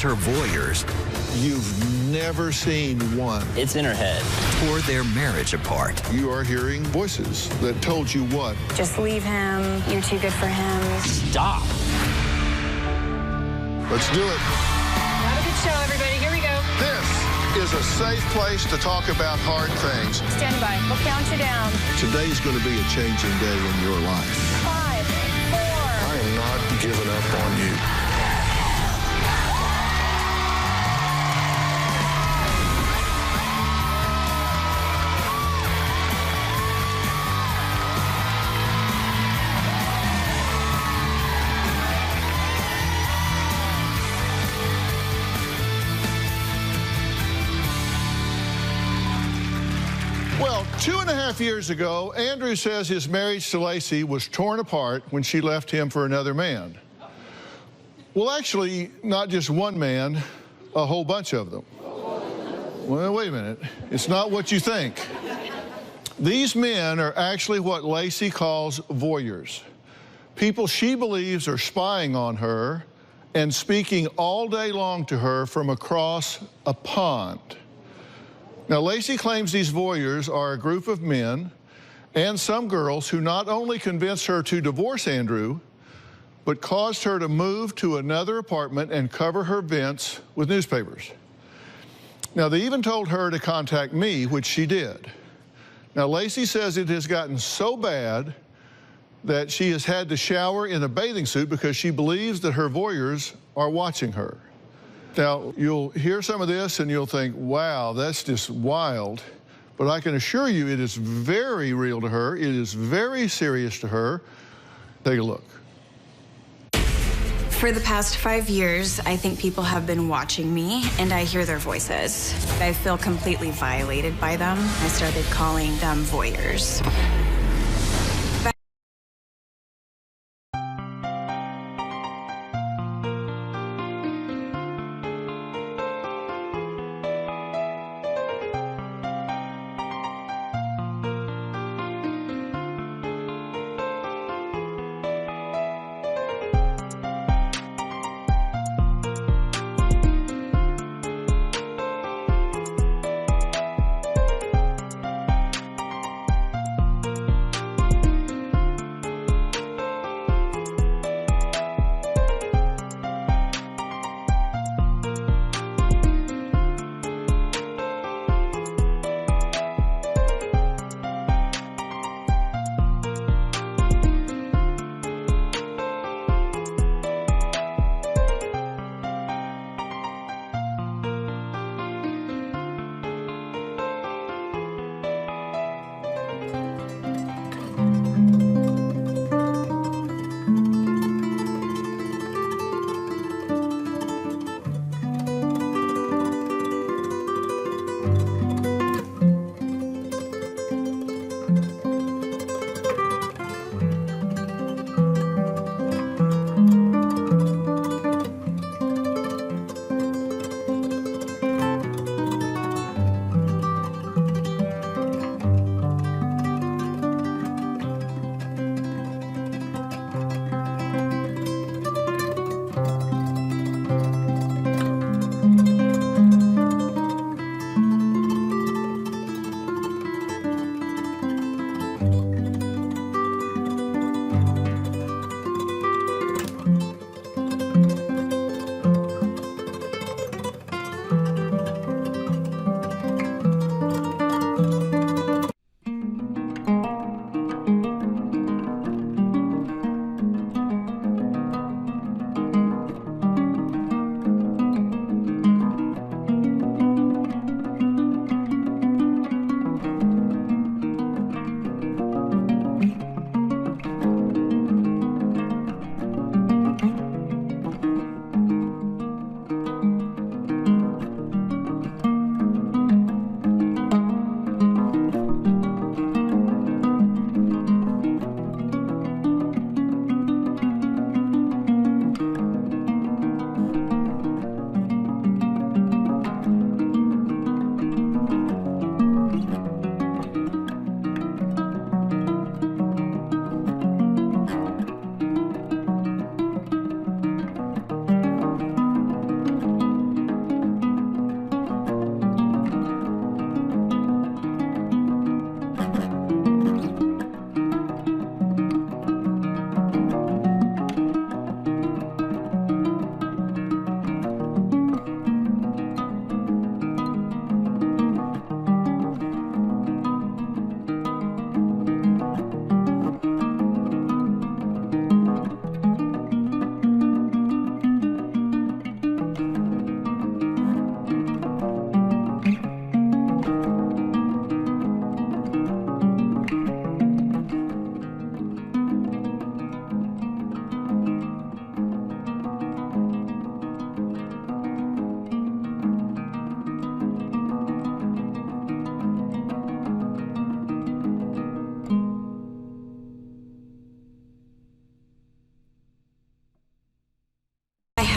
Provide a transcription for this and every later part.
her voyeurs. You've never seen one. It's in her head. Tore their marriage apart. You are hearing voices that told you what? Just leave him. You're too good for him. Stop. Let's do it. Have a good show, everybody. Here we go. This is a safe place to talk about hard things. Stand by. We'll count you down. Today's going to be a changing day in your life. 5, 4. I am not giving up on you. Well, 2.5 years ago, Andrew says his marriage to Lacey was torn apart when she left him for another man. Well, actually, not just one man, a whole bunch of them. Well, wait a minute. It's not what you think. These men are actually what Lacey calls voyeurs. People she believes are spying on her and speaking all day long to her from across a pond. Now, Lacey claims these voyeurs are a group of men and some girls who not only convinced her to divorce Andrew, but caused her to move to another apartment and cover her vents with newspapers. Now, they even told her to contact me, which she did. Now, Lacey says it has gotten so bad that she has had to shower in a bathing suit because she believes that her voyeurs are watching her. Now, you'll hear some of this and you'll think, wow, that's just wild. But I can assure you it is very real to her. It is very serious to her. Take a look. For the past 5 years, I think people have been watching me, and I hear their voices. I feel completely violated by them. I started calling them voyeurs.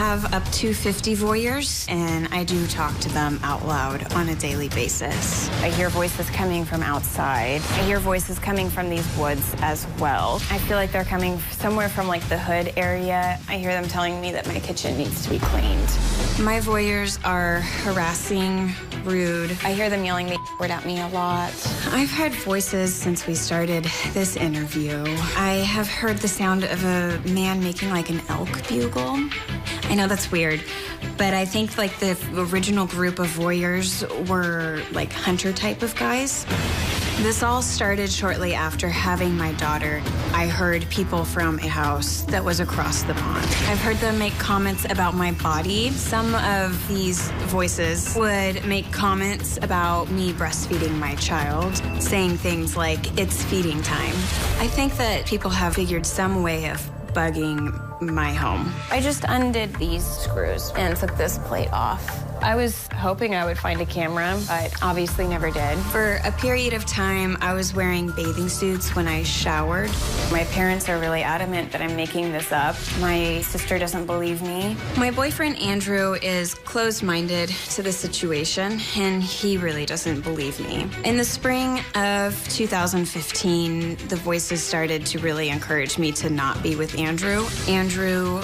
have up to 50 voyeurs, and I do talk to them out loud on a daily basis. I hear voices coming from outside. I hear voices coming from these woods as well. I feel like they're coming somewhere from like the hood area. I hear them telling me that my kitchen needs to be cleaned. My voyeurs are harassing, rude. I hear them yelling the word at me a lot. I've heard voices since we started this interview. I have heard the sound of a man making like an elk bugle. I know that's weird, but I think like the original group of voyeurs were like hunter type of guys. This all started shortly after having my daughter. I heard people from a house that was across the pond. I've heard them make comments about my body. Some of these voices would make comments about me breastfeeding my child, saying things like, it's feeding time. I think that people have figured some way of bugging my home. I just undid these screws and took this plate off. I was hoping I would find a camera, but obviously never did. For a period of time, I was wearing bathing suits when I showered. My parents are really adamant that I'm making this up. My sister doesn't believe me. My boyfriend, Andrew, is closed-minded to the situation, and he really doesn't believe me. In the spring of 2015, the voices started to really encourage me to not be with Andrew. Andrew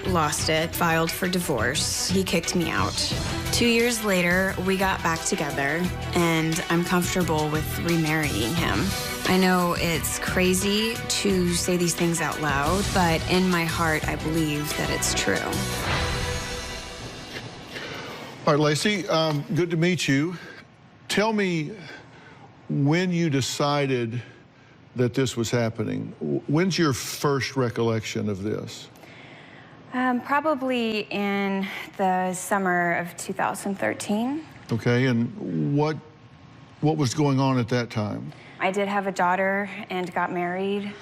lost it, filed for divorce. He kicked me out. 2 years later, we got back together, and I'm comfortable with remarrying him. I know it's crazy to say these things out loud, but in my heart, I believe that it's true. All right, Lacey, good to meet you. Tell me when you decided that this was happening. When's your first recollection of this? Probably in the summer of 2013. Okay, and what was going on at that time? I did have a daughter and got married.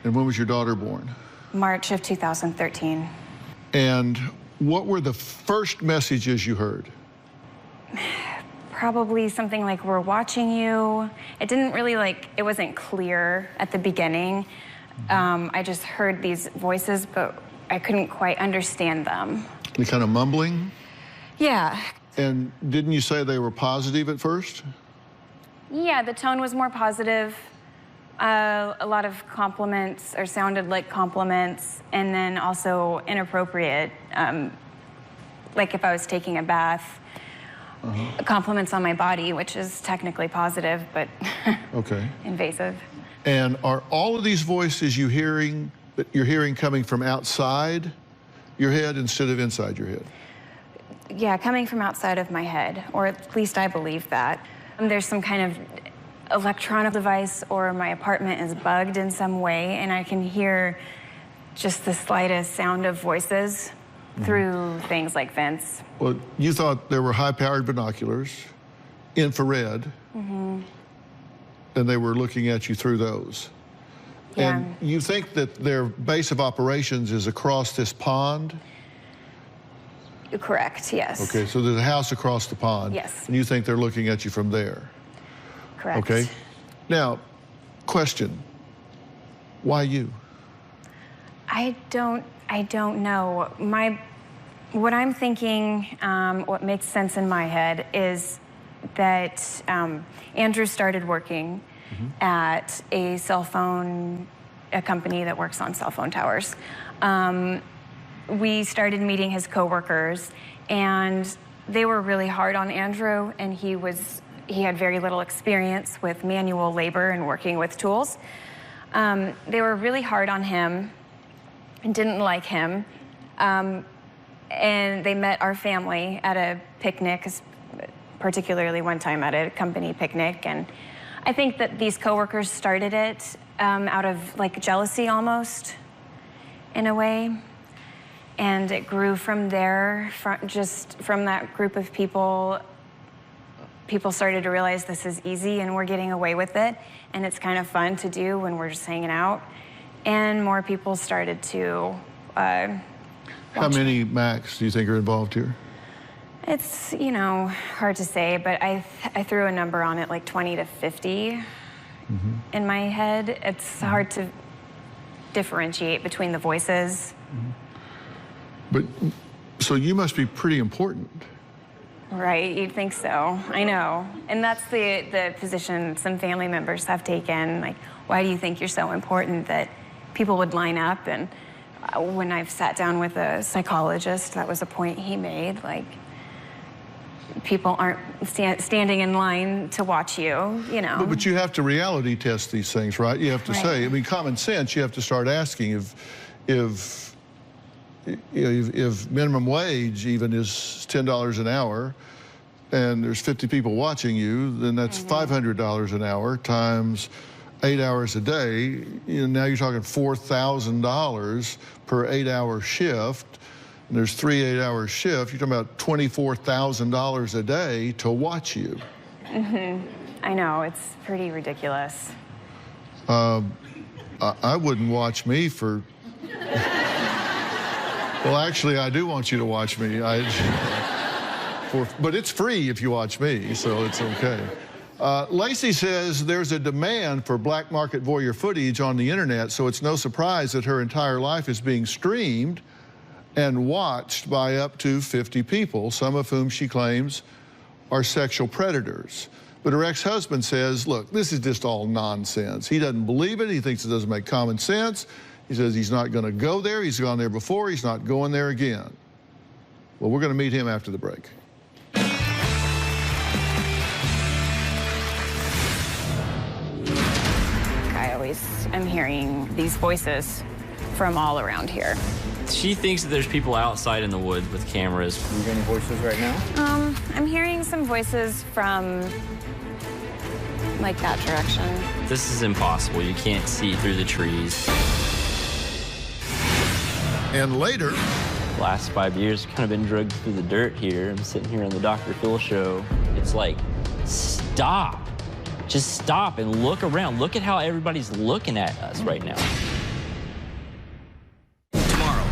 And when was your daughter born? March of 2013. And what were the first messages you heard? Probably something like, we're watching you. It didn't really it wasn't clear at the beginning. I just heard these voices, but I couldn't quite understand them. The kind of mumbling? Yeah. And didn't you say they were positive at first? Yeah, the tone was more positive. A lot of compliments, or sounded like compliments, and then also inappropriate. Like if I was taking a bath, compliments on my body, which is technically positive, but okay. Invasive. And are all of these voices you're hearing coming from outside your head instead of inside your head? Yeah, coming from outside of my head, or at least I believe that. There's some kind of electronic device, or my apartment is bugged in some way, and I can hear just the slightest sound of voices through things like vents. Well, you thought there were high-powered binoculars, infrared, and they were looking at you through those. Yeah. And you think that their base of operations is across this pond? Correct, yes. Okay, so there's a house across the pond. Yes. And you think they're looking at you from there? Correct. Okay. Now, question, why you? I don't know. What I'm thinking, what makes sense in my head is that Andrew started working at a company that works on cell phone towers. We started meeting his coworkers, and they were really hard on Andrew, and he had very little experience with manual labor and working with tools. They were really hard on him and didn't like him. And they met our family at a picnic, particularly one time at a company picnic. And I think that these coworkers started it out of jealousy almost, in a way. And it grew from there, from that group of people. People started to realize this is easy and we're getting away with it. And it's kind of fun to do when we're just hanging out. And more people started to How many max do you think are involved here? It's, hard to say, but I threw a number on it, like 20 to 50 in my head. It's hard to differentiate between the voices. But So you must be pretty important. Right, you'd think so. I know. And that's the position some family members have taken. Like, why do you think you're so important that people would line up? And when I've sat down with a psychologist, that was a point he made. Like, people aren't standing in line to watch you, you know. But you have to reality test these things, right? You have to say, I mean, common sense, you have to start asking if minimum wage even is $10 an hour and there's 50 people watching you, then that's $500 an hour times 8 hours a day. You know, now you're talking $4,000 per 8-hour shift. And there's 3 8-hour shifts. You're talking about $24,000 a day to watch you. I know, it's pretty ridiculous. I wouldn't watch me for... Well, actually, I do want you to watch me. But it's free if you watch me, so it's okay. Lacey says there's a demand for black market voyeur footage on the internet, so it's no surprise that her entire life is being streamed and watched by up to 50 people, some of whom she claims are sexual predators. But her ex-husband says, look, this is just all nonsense. He doesn't believe it. He thinks it doesn't make common sense. He says he's not going to go there. He's gone there before. He's not going there again. Well, we're going to meet him after the break. I always am hearing these voices from all around here. She thinks that there's people outside in the woods with cameras. Are you hearing voices right now? I'm hearing some voices from, like, that direction. This is impossible. You can't see through the trees. And later... The last 5 years, kind of been drugged through the dirt here. I'm sitting here on the Dr. Phil Show. It's like, stop. Just stop and look around. Look at how everybody's looking at us right now.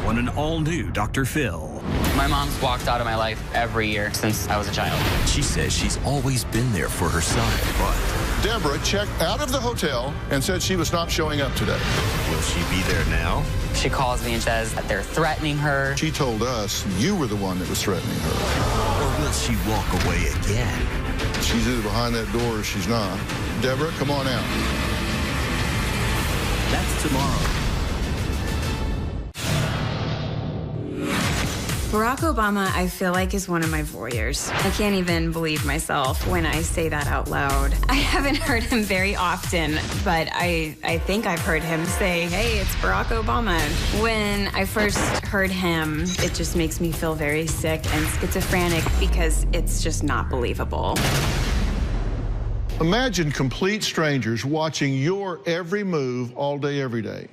On an all-new Dr. Phil. My mom's walked out of my life every year since I was a child. She says she's always been there for her son, but... Deborah checked out of the hotel and said she was not showing up today. Will she be there now? She calls me and says that they're threatening her. She told us you were the one that was threatening her. Or will she walk away again? She's either behind that door or she's not. Deborah, come on out. That's tomorrow. Barack Obama, I feel like, is one of my voyeurs. I can't even believe myself when I say that out loud. I haven't heard him very often, but I think I've heard him say, hey, it's Barack Obama. When I first heard him, it just makes me feel very sick and schizophrenic because it's just not believable. Imagine complete strangers watching your every move all day, every day.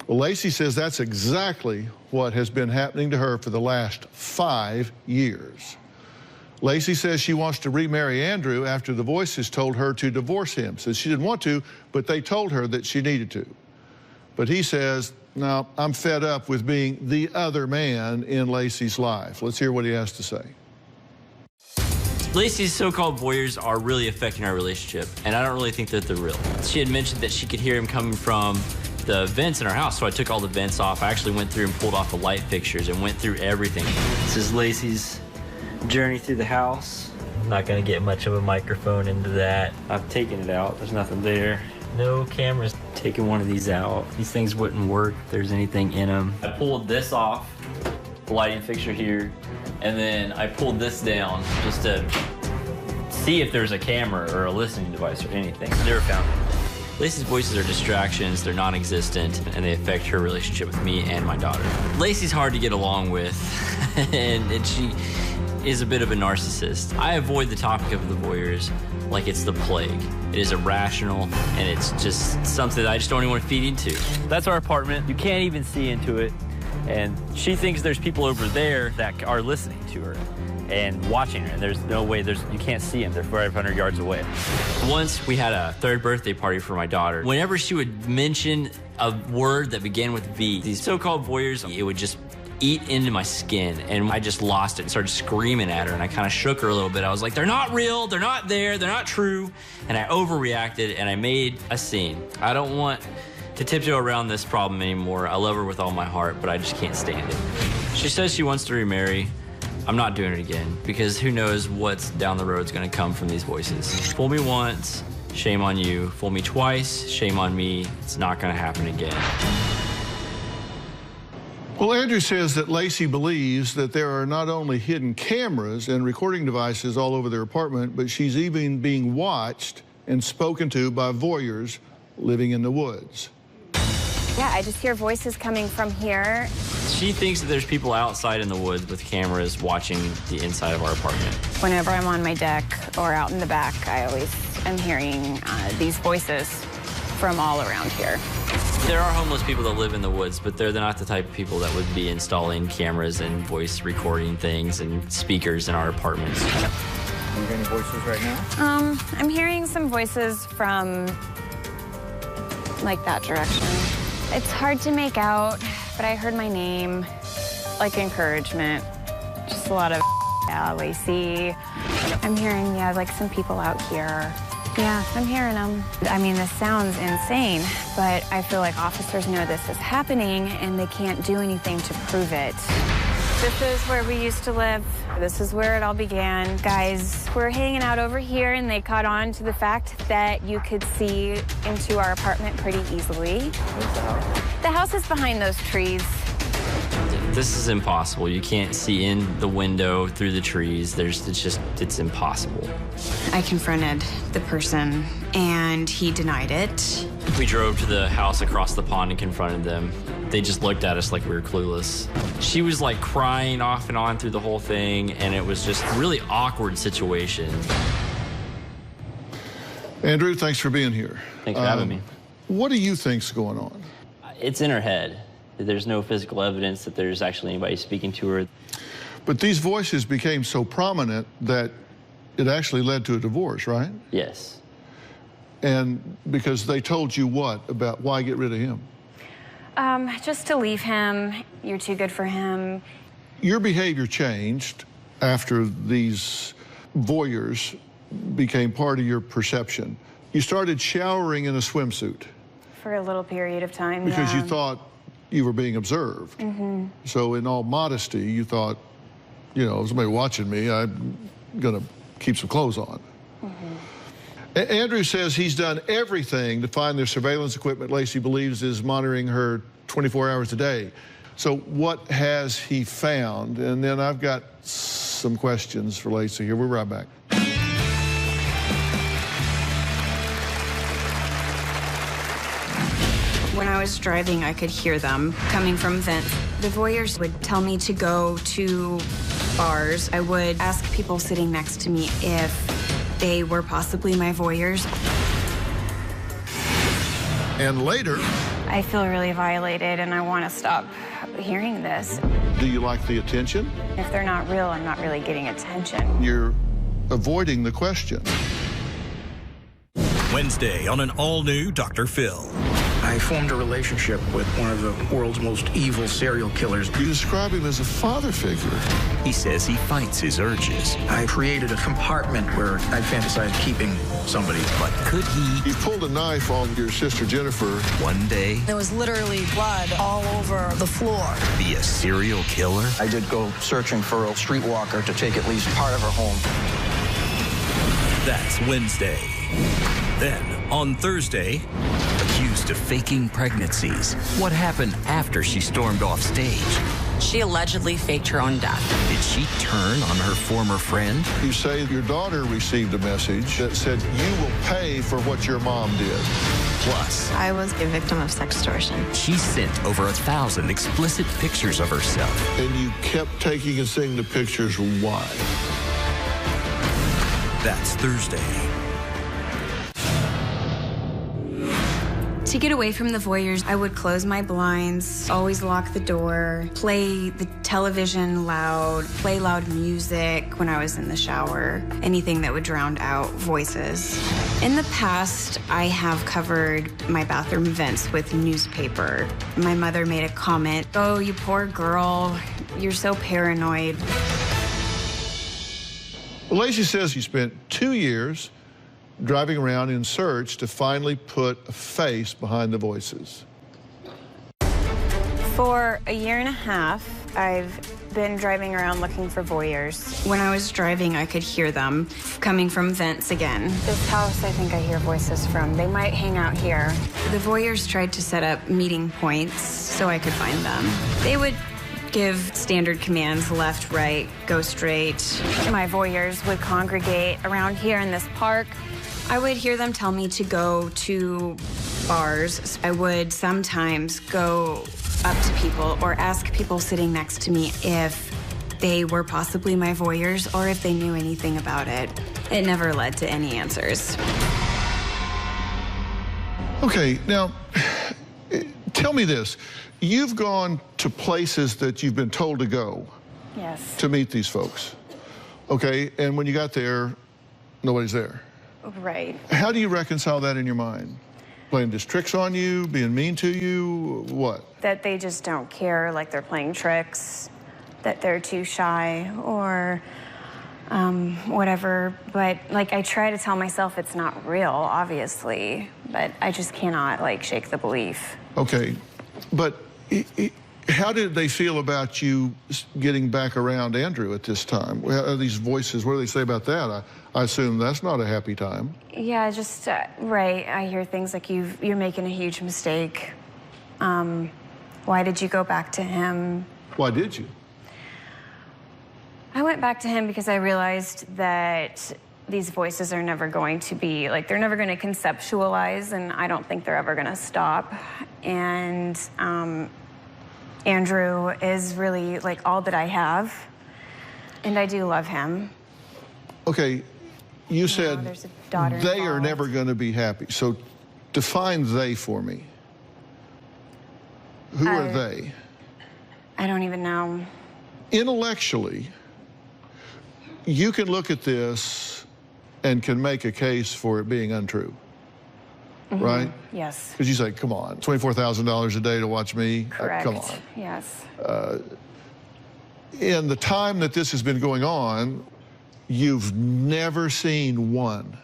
Well, Lacey says that's exactly what has been happening to her for the last 5 years. Lacey says she wants to remarry Andrew after the voices told her to divorce him. Says she didn't want to, but they told her that she needed to. But he says, no, I'm fed up with being the other man in Lacey's life. Let's hear what he has to say. Lacey's so-called voyeurs are really affecting our relationship, and I don't really think that they're real. She had mentioned that she could hear him coming from the vents in our house, so I took all the vents off. I actually went through and pulled off the light fixtures and went through everything. This is Lacey's journey through the house. I'm not gonna get much of a microphone into that. I've taken it out, there's nothing there. No cameras. Taking one of these out. These things wouldn't work if there's anything in them. I pulled this off, the lighting fixture here, and then I pulled this down just to see if there's a camera or a listening device or anything. Never found it. Lacey's voices are distractions, they're non-existent, and they affect her relationship with me and my daughter. Lacey's hard to get along with, and she is a bit of a narcissist. I avoid the topic of the voyeurs like it's the plague. It is irrational, and it's just something that I just don't even want to feed into. That's our apartment. You can't even see into it, and she thinks there's people over there that are listening to her and watching her, and there's no way, you can't see them. They're 500 yards away. Once we had a third birthday party for my daughter. Whenever she would mention a word that began with V, these so-called voyeurs, it would just eat into my skin, and I just lost it and started screaming at her, and I kind of shook her a little bit. I was like, they're not real, they're not there, they're not true, and I overreacted, and I made a scene. I don't want to tiptoe around this problem anymore. I love her with all my heart, but I just can't stand it. She says she wants to remarry. I'm not doing it again because who knows what's down the road is going to come from these voices. Fool me once, shame on you. Fool me twice, shame on me. It's not going to happen again. Well, Andrew says that Lacey believes that there are not only hidden cameras and recording devices all over their apartment, but she's even being watched and spoken to by voyeurs living in the woods. Yeah, I just hear voices coming from here. She thinks that there's people outside in the woods with cameras watching the inside of our apartment. Whenever I'm on my deck or out in the back, I always am hearing these voices from all around here. There are homeless people that live in the woods, but they're not the type of people that would be installing cameras and voice recording things and speakers in our apartments. Are you hearing any voices right now? I'm hearing some voices from, like, that direction. It's hard to make out, but I heard my name, like encouragement. Just a lot of, yeah, Lacey. I'm hearing, yeah, like some people out here. Yeah, I'm hearing them. I mean, this sounds insane, but I feel like officers know this is happening and they can't do anything to prove it. This is where we used to live. This is where it all began. Guys were hanging out over here and they caught on to the fact that you could see into our apartment pretty easily. Where's the house? The house is behind those trees. This is impossible. You can't see in the window through the trees. It's impossible. I confronted the person and he denied it. We drove to the house across the pond and confronted them. They just looked at us like we were clueless. She was like crying off and on through the whole thing, and it was just a really awkward situation. Andrew, thanks for being here. Thanks for having me. What do you think's going on? It's in her head. There's no physical evidence that there's actually anybody speaking to her. But these voices became so prominent that it actually led to a divorce, right? Yes. And because they told you what about why get rid of him? Just to leave him. You're too good for him. Your behavior changed after these voyeurs became part of your perception. You started showering in a swimsuit. For a little period of time, because yeah. you thought you were being observed. Mm-hmm. So in all modesty, you thought, you know, somebody watching me, I'm gonna keep some clothes on. Mm-hmm. Andrew says he's done everything to find their surveillance equipment Lacey believes is monitoring her 24 hours a day. So what has he found? And then I've got some questions for Lacey here. We'll be right back. When I was driving, I could hear them coming from vents. The voyeurs would tell me to go to bars. I would ask people sitting next to me if they were possibly my voyeurs. And later, I feel really violated and I want to stop hearing this. do you like the attention? If they're not real, I'm not really getting attention. You're avoiding the question. Wednesday on an all-new Dr. Phil. I formed a relationship with one of the world's most evil serial killers. You describe him as a father figure. He says he fights his urges. I created a compartment where I fantasized keeping somebody. But could he, You pulled a knife on your sister Jennifer. one day, There was literally blood all over the floor. be a serial killer? I did go searching for a streetwalker to take at least part of her home. That's Wednesday. Then, on Thursday, accused of faking pregnancies. What happened after she stormed off stage? She allegedly faked her own death. Did she turn on her former friend? You say your daughter received a message that said you will pay for what your mom did. Plus, I was a victim of sextortion. she sent over 1,000 explicit pictures of herself. And you kept taking and seeing the pictures. Why? That's Thursday. To get away from the voyeurs, I would close my blinds, always lock the door, play the television loud, play loud music when I was in the shower, anything that would drown out voices. In the past, I have covered my bathroom vents with newspaper. My mother made a comment, "Oh, you poor girl, you're so paranoid." Well, Lacey says he spent 2 years driving around in search to finally put a face behind the voices. For a year and a half, I've been driving around looking for voyeurs. When I was driving, I could hear them coming from vents again. This house, I think I hear voices from. They might hang out here. The voyeurs tried to set up meeting points so I could find them. They would give standard commands, left, right, go straight. My voyeurs would congregate around here in this park. I would hear them tell me to go to bars. I would sometimes go up to people or ask people sitting next to me if they were possibly my voyeurs or if they knew anything about it. It never led to any answers. Okay, now, tell me this. You've gone to places that you've been told to go. Yes. To meet these folks. Okay, and when you got there, nobody's there. Right. How do you reconcile that in your mind? Playing just tricks on you, being mean to you, what? That they just don't care, like they're playing tricks, that they're too shy, or whatever. But, like, I try to tell myself it's not real, obviously, but I just cannot, like, shake the belief. Okay, but how did they feel about you getting back around Andrew at this time? These voices, what do they say about that? I assume that's not a happy time. Yeah, just, right. I hear things like, you're making a huge mistake. Why did you go back to him? Why did you? I went back to him because I realized that these voices are never going to be, like, they're never going to conceptualize, and I don't think they're ever going to stop. And Andrew is really, like, all that I have, and I do love him. Okay, you said there's a daughter they involved. are never going to be happy. So define they for me. Who are they? I don't even know. Intellectually, you can look at this and can make a case for it being untrue, right? Yes. Because you say, come on, $24,000 a day to watch me? Correct. Come on. Yes. In the time that this has been going on, you've never seen one,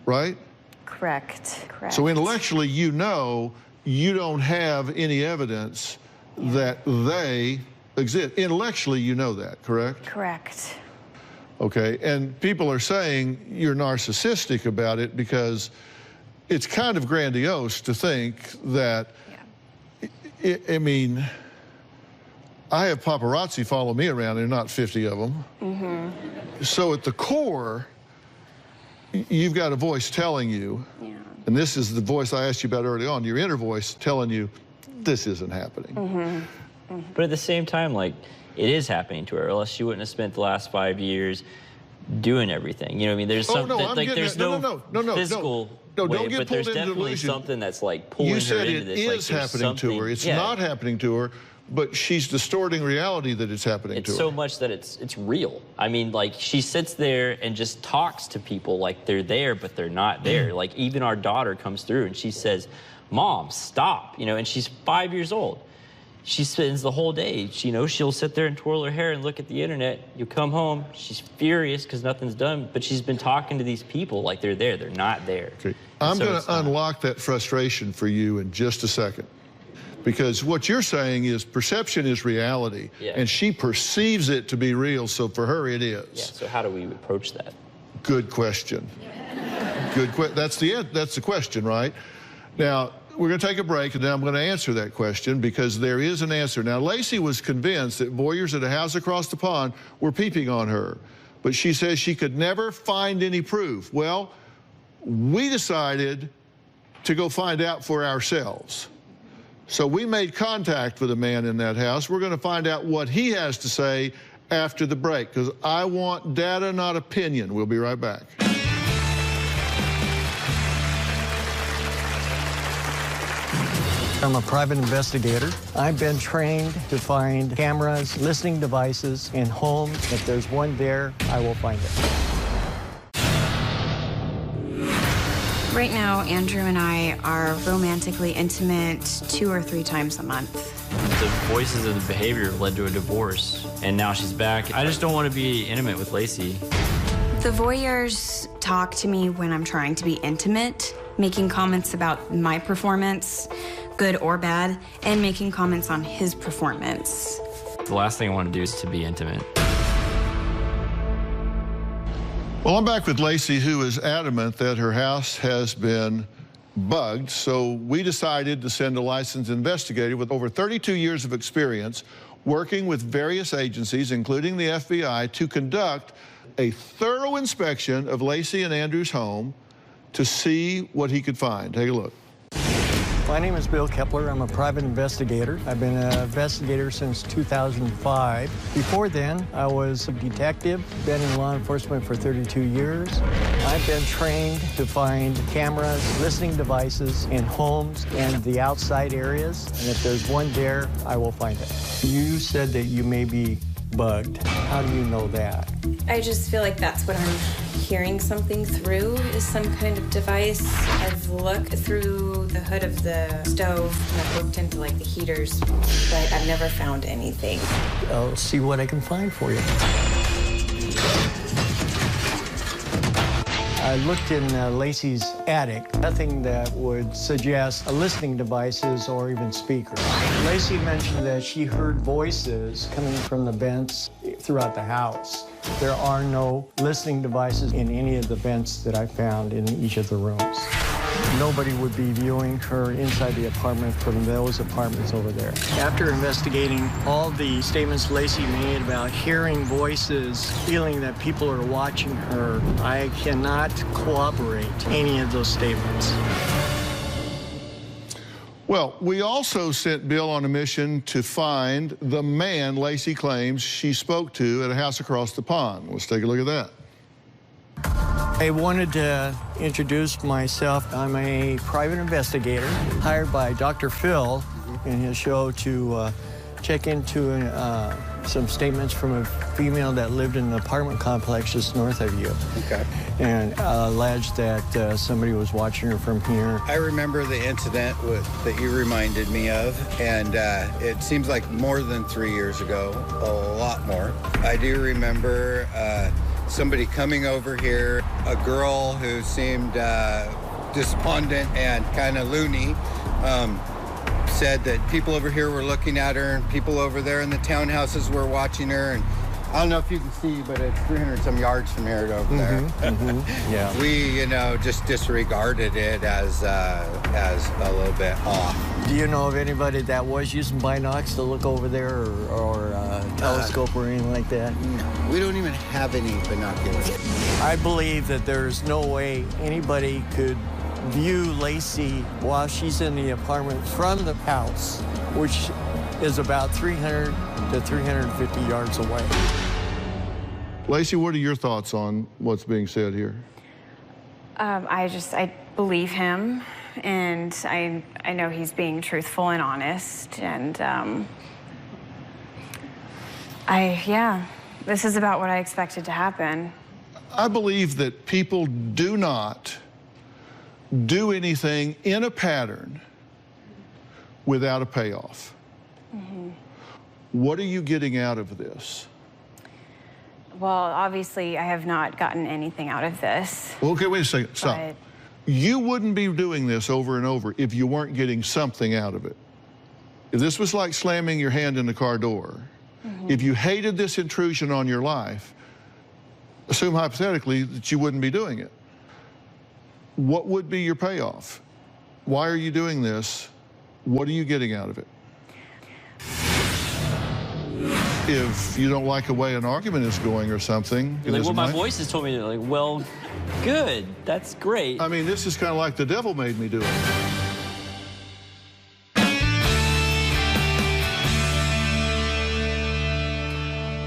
right? Correct. Correct. So intellectually, you know you don't have any evidence that they exist. Intellectually, you know that, correct? Correct. Okay, and people are saying you're narcissistic about it because it's kind of grandiose to think that, I mean, I have paparazzi follow me around, and not 50 of them. So at the core, you've got a voice telling you, and this is the voice I asked you about early on, your inner voice telling you, this isn't happening. But at the same time, like, it is happening to her, or else she wouldn't have spent the last 5 years doing everything. You know what I mean? There's something, like, there's no physical don't way, get but pulled there's into definitely delusion. something that's, like, pulling You her said into it this. is Like, happening to her. It's not happening to her, but she's distorting reality that it's happening to her. It's so much that it's real. I mean, like, she sits there and just talks to people like they're there, but they're not there. Like, even our daughter comes through and she says, Mom, stop, you know, and she's 5 years old. She spends the whole day, you know, she'll sit there and twirl her hair and look at the internet. You come home, she's furious because nothing's done, but she's been talking to these people like they're there. They're not there. Okay. I'm going to unlock that frustration for you in just a second. Because what you're saying is perception is reality, and she perceives it to be real, so for her it is. Yeah, so how do we approach that? Good question. That's the question, right? Now, we're going to take a break, and then I'm going to answer that question because there is an answer. Now, Lacey was convinced that voyeurs at a house across the pond were peeping on her, but she says she could never find any proof. Well, we decided to go find out for ourselves. So we made contact with a man in that house. We're going to find out what he has to say after the break, because I want data, not opinion. We'll be right back. I'm a private investigator. I've been trained to find cameras, listening devices in homes. If there's one there, I will find it. Right now, Andrew and I are romantically intimate 2 or 3 times a month. The voices and the behavior led to a divorce, and now she's back. I just don't want to be intimate with Lacey. The voyeurs talk to me when I'm trying to be intimate, making comments about my performance, good or bad, and making comments on his performance. The last thing I want to do is to be intimate. Well, I'm back with Lacey, who is adamant that her house has been bugged. So we decided to send a licensed investigator with over 32 years of experience working with various agencies, including the FBI, to conduct a thorough inspection of Lacey and Andrew's home to see what he could find. Take a look. My name is Bill Kepler. I'm a private investigator. I've been an investigator since 2005. Before then, I was a detective, been in law enforcement for 32 years. I've been trained to find cameras, listening devices in homes and the outside areas. And if there's one there, I will find it. You said that you may be bugged. How do you know that? I just feel like that's what I'm hearing something through, is some kind of device. I've looked through the hood of the stove and I've looked into like the heaters, but I've never found anything. I'll see what I can find for you. I looked in Lacey's attic, nothing that would suggest listening devices or even speakers. Lacey mentioned that she heard voices coming from the vents throughout the house. There are no listening devices in any of the vents that I found in each of the rooms. Nobody would be viewing her inside the apartment from those apartments over there. After investigating all the statements Lacey made about hearing voices, feeling that people are watching her, I cannot corroborate any of those statements. Well, we also sent Bill on a mission to find the man Lacey claims she spoke to at a house across the pond. Let's take a look at that. I wanted to introduce myself. I'm a private investigator hired by Dr. Phil in his show to check into some statements from a female that lived in an apartment complex just north of you. Okay. And alleged that somebody was watching her from here. I remember the incident that you reminded me of, and it seems like more than 3 years ago, a lot more. I do remember somebody coming over here, a girl who seemed despondent and kind of loony, said that people over here were looking at her and people over there in the townhouses were watching her. And I don't know if you can see, but it's 300 some yards from here to over there. Yeah. We, just disregarded it as a little bit off. Do you know of anybody that was using binocs to look over there or a telescope or anything like that? No, we don't even have any binoculars. I believe that there's no way anybody could view Lacey while she's in the apartment from the house, which is about 300 to 350 yards away. Lacey, what are your thoughts on what's being said here? I believe him, and I know he's being truthful and honest, and this is about what I expected to happen. I believe that people do not do anything in a pattern without a payoff. Mm-hmm. What are you getting out of this? Well, obviously, I have not gotten anything out of this. Okay, wait a second, stop. But you wouldn't be doing this over and over if you weren't getting something out of it. If this was like slamming your hand in the car door, if you hated this intrusion on your life, assume hypothetically that you wouldn't be doing it. What would be your payoff? Why are you doing this? What are you getting out of it? If you don't like the way an argument is going or something, You're like, well, my voice has told me, like, well, good, that's great. I mean, this is kind of like the devil made me do it.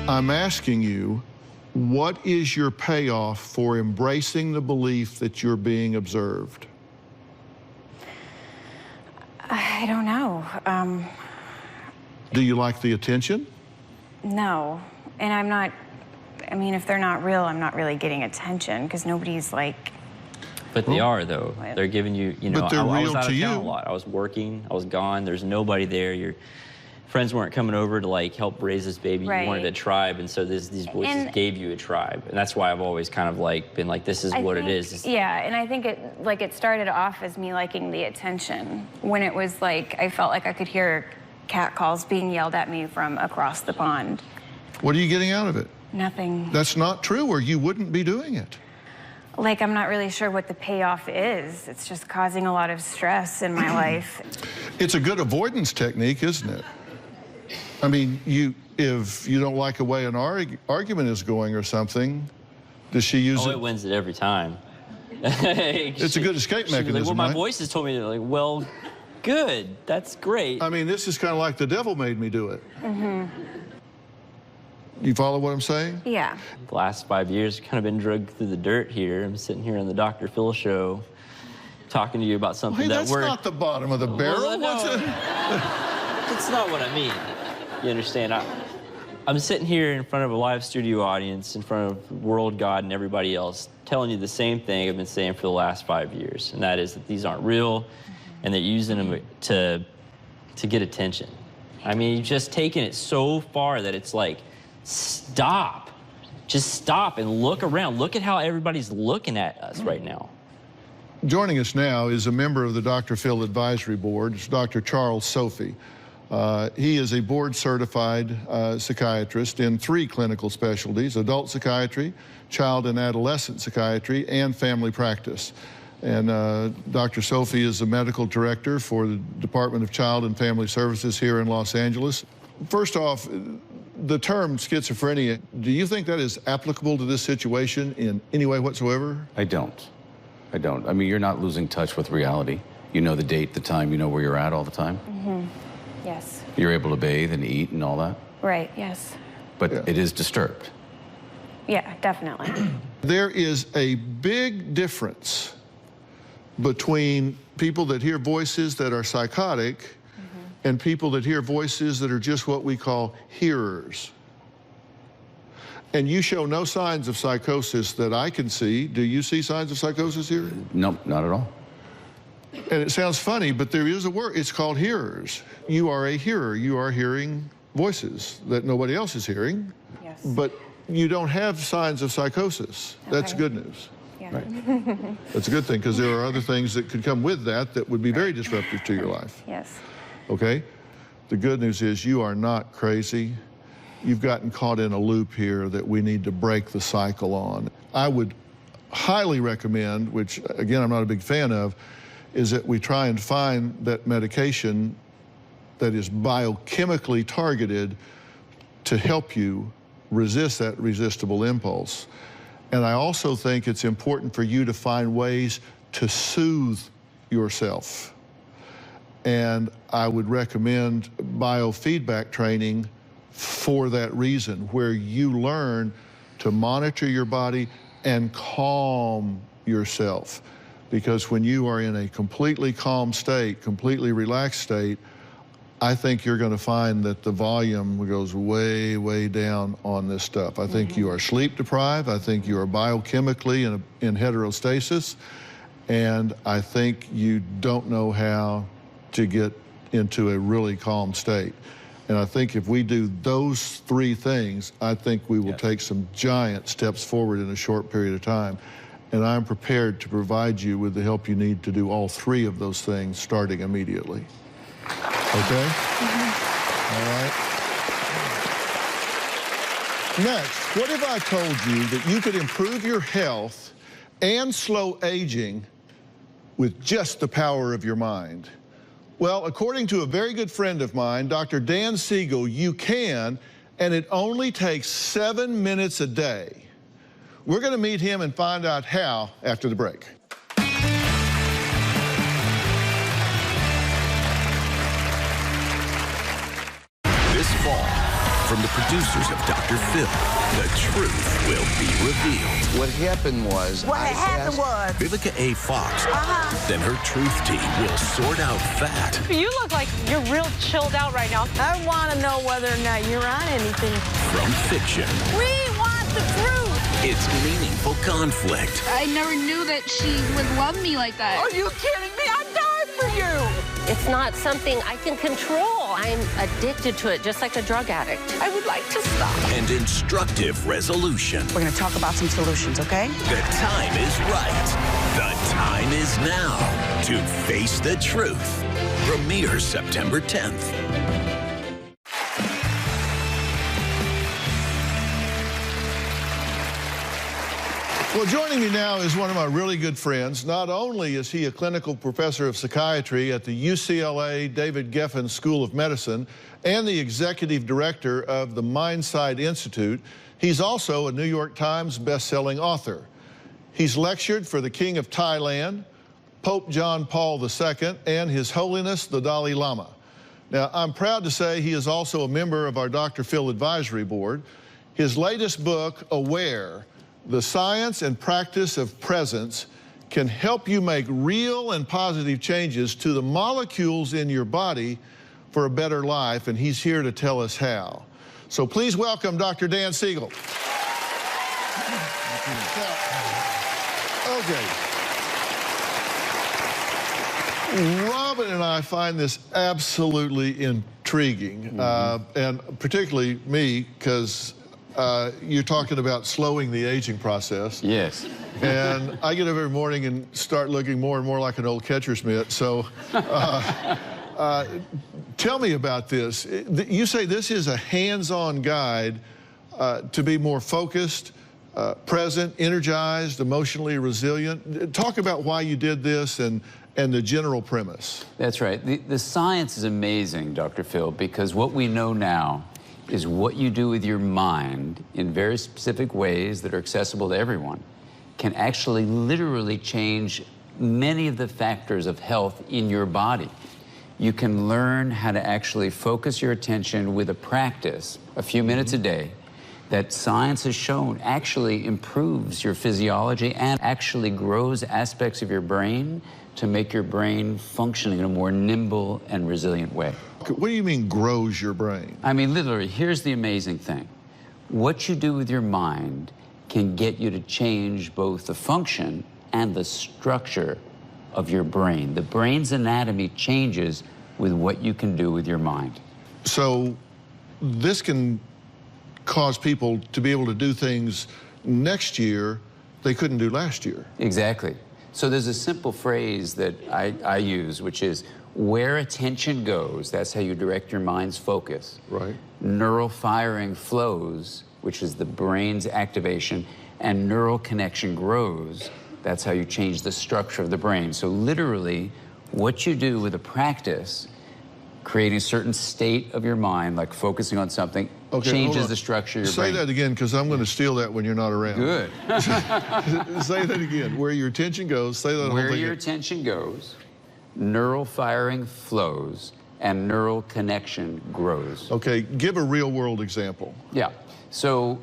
I'm asking you, what is your payoff for embracing the belief that you're being observed? I don't know. Do you like the attention? No, and I'm not, I mean, if they're not real, I'm not really getting attention because nobody's like. But they are, though. They're giving you, But they're I was real out to of town you. a lot. I was working, I was gone, there's nobody there. Your friends weren't coming over to like help raise this baby. Right. You wanted a tribe, and so these voices gave you a tribe. And that's why I've always kind of like been like, this is what it is. Yeah, and I think it started off as me liking the attention when it was like, I felt like I could hear catcalls being yelled at me from across the pond. What are you getting out of it? Nothing. That's not true, or you wouldn't be doing it. Like, I'm not really sure what the payoff is. It's just causing a lot of stress in my life. It's a good avoidance technique, isn't it? I mean, if you don't like the way an argument is going or something, does she use it? Oh, it wins it every time. It's a good escape mechanism, like, well, my right? voice has told me, like, well, good, that's great. I mean, this is kind of like the devil made me do it. Mm-hmm. You follow what I'm saying? Yeah. The last 5 years, kind of been drugged through the dirt here. I'm sitting here on the Dr. Phil Show, talking to you about something That's not the bottom of the barrel. Well, no, that's not what I mean. You understand? I'm sitting here in front of a live studio audience, in front of world, God, and everybody else, telling you the same thing I've been saying for the last 5 years, and that is that these aren't real, and they're using them to get attention. I mean, you've just taken it so far that it's like, stop. Just stop and look around. Look at how everybody's looking at us right now. Joining us now is a member of the Dr. Phil Advisory Board. It's Dr. Charles Sophie. He is a board-certified psychiatrist in 3 clinical specialties: adult psychiatry, child and adolescent psychiatry, and family practice. And Dr. Sophie is the medical director for the Department of Child and Family Services here in Los Angeles. First off, the term schizophrenia, do you think that is applicable to this situation in any way whatsoever? I don't. I mean, you're not losing touch with reality. You know the date, the time, you know where you're at all the time. Mm-hmm. Yes. You're able to bathe and eat and all that. Right, yes. But it is disturbed. Yeah, definitely. There is a big difference between people that hear voices that are psychotic and people that hear voices that are just what we call hearers. And you show no signs of psychosis that I can see. Do you see signs of psychosis here? No, not at all. And it sounds funny, but there is a word. It's called hearers. You are a hearer. You are hearing voices that nobody else is hearing. Yes. But you don't have signs of psychosis. Okay. That's good news. Yeah. Right. That's a good thing, because there are other things that could come with that would be very disruptive to your life. Yes. Okay? The good news is you are not crazy. You've gotten caught in a loop here that we need to break the cycle on. I would highly recommend, which again I'm not a big fan of, is that we try and find that medication that is biochemically targeted to help you resist that resistible impulse. And I also think it's important for you to find ways to soothe yourself. And I would recommend biofeedback training for that reason, where you learn to monitor your body and calm yourself. Because when you are in a completely calm state, completely relaxed state, I think you're going to find that the volume goes way, way down on this stuff. I think you are sleep deprived. I think you are biochemically in heterostasis. And I think you don't know how to get into a really calm state. And I think if we do those 3 things, I think we will take some giant steps forward in a short period of time. And I'm prepared to provide you with the help you need to do all 3 of those things starting immediately. Okay? All right. Next, what if I told you that you could improve your health and slow aging with just the power of your mind? Well, according to a very good friend of mine, Dr. Dan Siegel, you can, and it only takes 7 minutes a day. We're going to meet him and find out how after the break. This fall, from the producers of Dr. Phil, the truth will be revealed. What happened was... Vivica A. Fox, then her truth team will sort out fat. You look like you're real chilled out right now. I want to know whether or not you're on anything. From fiction. We want the truth. It's meaningful conflict. I never knew that she would love me like that. Are you kidding me? I'd die for you. It's not something I can control. I'm addicted to it, just like a drug addict. I would like to stop. And instructive resolution. We're going to talk about some solutions, okay? The time is right. The time is now to face the truth. Premieres September 10th. Well, joining me now is one of my really good friends. Not only is he a clinical professor of psychiatry at the UCLA David Geffen School of Medicine and the executive director of the Mindside Institute, he's also a New York Times best-selling author. He's lectured for the King of Thailand, Pope John Paul II, and His Holiness the Dalai Lama. Now, I'm proud to say he is also a member of our Dr. Phil Advisory Board. His latest book, Aware, The Science and Practice of Presence, can help you make real and positive changes to the molecules in your body for a better life, and he's here to tell us how. So please welcome Dr. Dan Siegel. Okay. Robin and I find this absolutely intriguing, and particularly me, because you're talking about slowing the aging process. Yes. And I get up every morning and start looking more and more like an old catcher's mitt. So tell me about this. You say this is a hands-on guide to be more focused, present, energized, emotionally resilient. Talk about why you did this and the general premise. That's right. The science is amazing, Dr. Phil, because what we know now is what you do with your mind in very specific ways that are accessible to everyone can actually literally change many of the factors of health in your body. You can learn how to actually focus your attention with a practice, a few minutes a day, that science has shown actually improves your physiology and actually grows aspects of your brain to make your brain function in a more nimble and resilient way. What do you mean grows your brain? I mean, literally, here's the amazing thing. What you do with your mind can get you to change both the function and the structure of your brain. The brain's anatomy changes with what you can do with your mind. So this can cause people to be able to do things next year they couldn't do last year. Exactly. So there's a simple phrase that I use, which is, where attention goes, that's how you direct your mind's focus. Right. Neural firing flows, which is the brain's activation, and neural connection grows. That's how you change the structure of the brain. So literally, what you do with a practice, creating a certain state of your mind, like focusing on something, changes the structure of your brain. Say that again, because I'm going to steal that when you're not around. Good. Say that again. Where your attention goes, say that whole thing. Where your attention goes, neural firing flows, and neural connection grows. Okay, give a real-world example. Yeah. So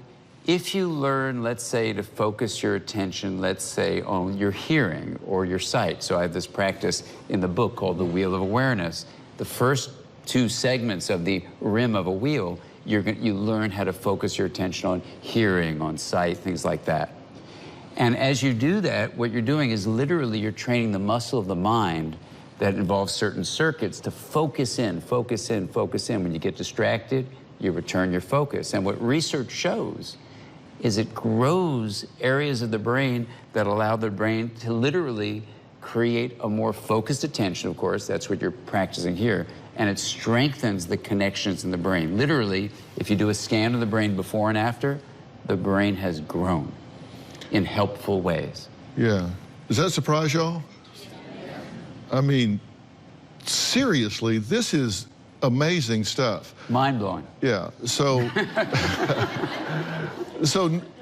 if you learn, let's say, to focus your attention, let's say, on your hearing or your sight. So I have this practice in the book called The Wheel of Awareness. The first two segments of the rim of a wheel, you learn how to focus your attention on hearing, on sight, things like that. And as you do that, what you're doing is literally you're training the muscle of the mind that involves certain circuits to focus in, focus in, focus in. When you get distracted, you return your focus. And what research shows is it grows areas of the brain that allow the brain to literally create a more focused attention, of course, that's what you're practicing here, and it strengthens the connections in the brain. Literally, if you do a scan of the brain before and after, the brain has grown in helpful ways. Yeah. Does that surprise y'all? I mean, seriously, this is amazing stuff. Mind-blowing. Yeah. So,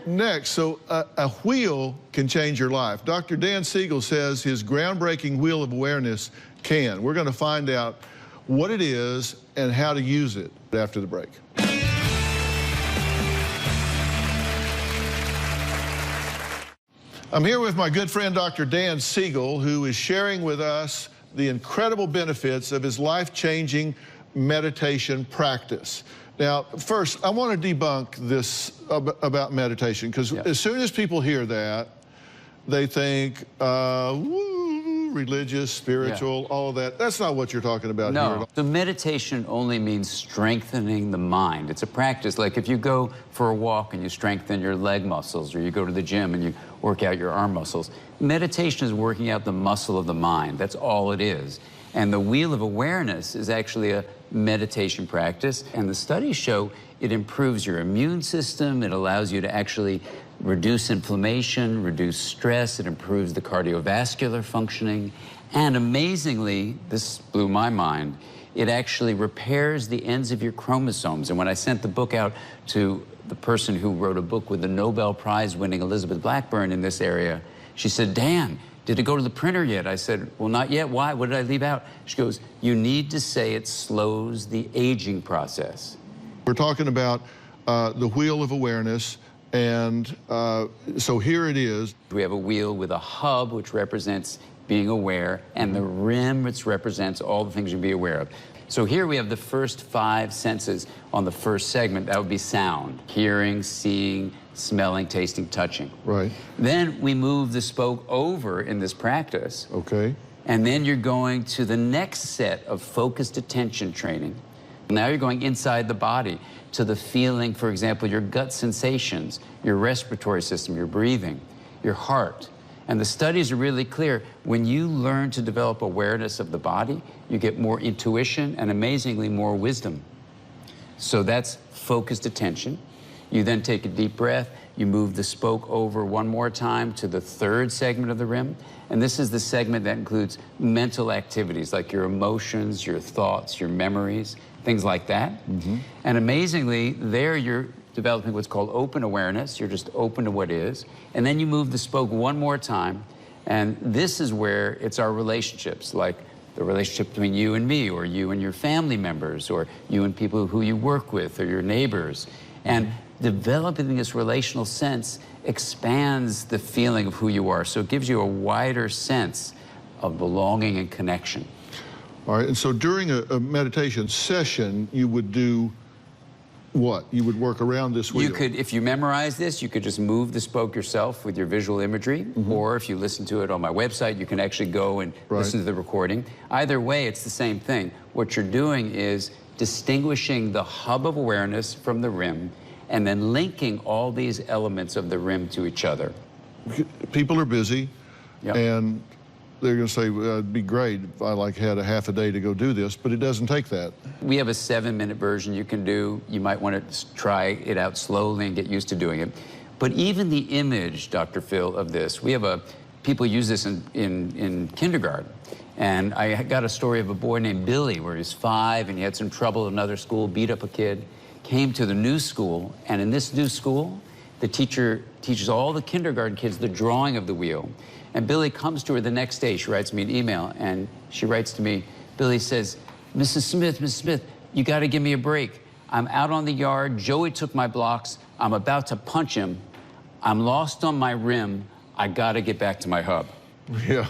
next, a wheel can change your life. Dr. Dan Siegel says his groundbreaking wheel of awareness can. We're going to find out what it is and how to use it after the break. I'm here with my good friend, Dr. Dan Siegel, who is sharing with us the incredible benefits of his life-changing meditation practice. Now, first, I want to debunk this about meditation, because as soon as people hear that, they think, religious, spiritual, all of that. That's not what you're talking about here at all. So meditation only means strengthening the mind. It's a practice. Like if you go for a walk and you strengthen your leg muscles, or you go to the gym and you work out your arm muscles. Meditation is working out the muscle of the mind. That's all it is. And the Wheel of Awareness is actually a meditation practice. And the studies show it improves your immune system. It allows you to actually reduce inflammation, reduce stress. It improves the cardiovascular functioning. And amazingly, this blew my mind, it actually repairs the ends of your chromosomes. And when I sent the book out to the person who wrote a book with the Nobel Prize winning Elizabeth Blackburn in this area, she said, Dan, did it go to the printer yet? I said, well, not yet. Why? What did I leave out? She goes, you need to say it slows the aging process. We're talking about the wheel of awareness, and so here it is. We have a wheel with a hub, which represents being aware, and the rim, which represents all the things you'll be aware of. So here we have the first 5 senses on the first segment. That would be sound: hearing, seeing, smelling, tasting, touching. Right. Then we move the spoke over in this practice. Okay. And then you're going to the next set of focused attention training. Now you're going inside the body to the feeling, for example, your gut sensations, your respiratory system, your breathing, your heart. And the studies are really clear. When you learn to develop awareness of the body, you get more intuition and, amazingly, more wisdom. So that's focused attention. You then take a deep breath. You move the spoke over one more time to the 3rd segment of the rim. And this is the segment that includes mental activities like your emotions, your thoughts, your memories, things like that. And amazingly, there you're developing what's called open awareness. You're just open to what is. And then you move the spoke one more time. And this is where it's our relationships, like the relationship between you and me, or you and your family members, or you and people who you work with, or your neighbors. And developing this relational sense expands the feeling of who you are. So it gives you a wider sense of belonging and connection. All right, and so during a meditation session, you would do what? You would work around this wheel? You could, if you memorize this, you could just move the spoke yourself with your visual imagery, or if you listen to it on my website, you can actually go and listen to the recording. Either way, it's the same thing. What you're doing is distinguishing the hub of awareness from the rim, and then linking all these elements of the rim to each other. People are busy, and they're going to say, well, it'd be great if I had a half a day to go do this, but it doesn't take that. We have a 7-minute version you can do. You might want to try it out slowly and get used to doing it. But even the image, Dr. Phil, of this, we have people use this in kindergarten. And I got a story of a boy named Billy where he was 5 and he had some trouble at another school, beat up a kid, came to the new school, and in this new school, the teacher teaches all the kindergarten kids the drawing of the wheel. And Billy comes to her the next day. She writes me an email, and she writes to me, Billy says, Mrs. Smith, you got to give me a break. I'm out on the yard. Joey took my blocks. I'm about to punch him. I'm lost on my rim. I got to get back to my hub. Yeah.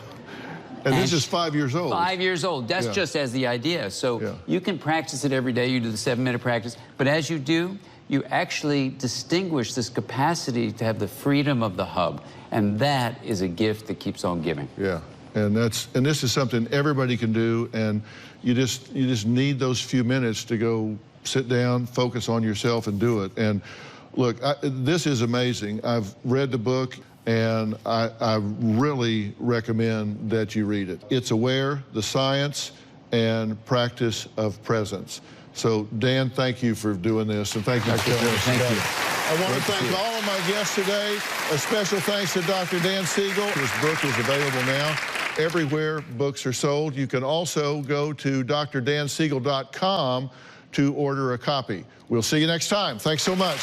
And this is 5 years old. 5 years old. That's just as the idea. So you can practice it every day. You do the 7-minute practice. But as you do, you actually distinguish this capacity to have the freedom of the hub. And that is a gift that keeps on giving. Yeah. And this is something everybody can do, and you just need those few minutes to go sit down, focus on yourself, and do it. And look, this is amazing. I've read the book, and I really recommend that you read it. It's Aware, the Science and Practice of Presence. So, Dan, thank you for doing this, and thank you for doing this today. I want to thank all of my guests today. A special thanks to Dr. Dan Siegel. His book is available now everywhere books are sold. You can also go to drdansiegel.com to order a copy. We'll see you next time. Thanks so much.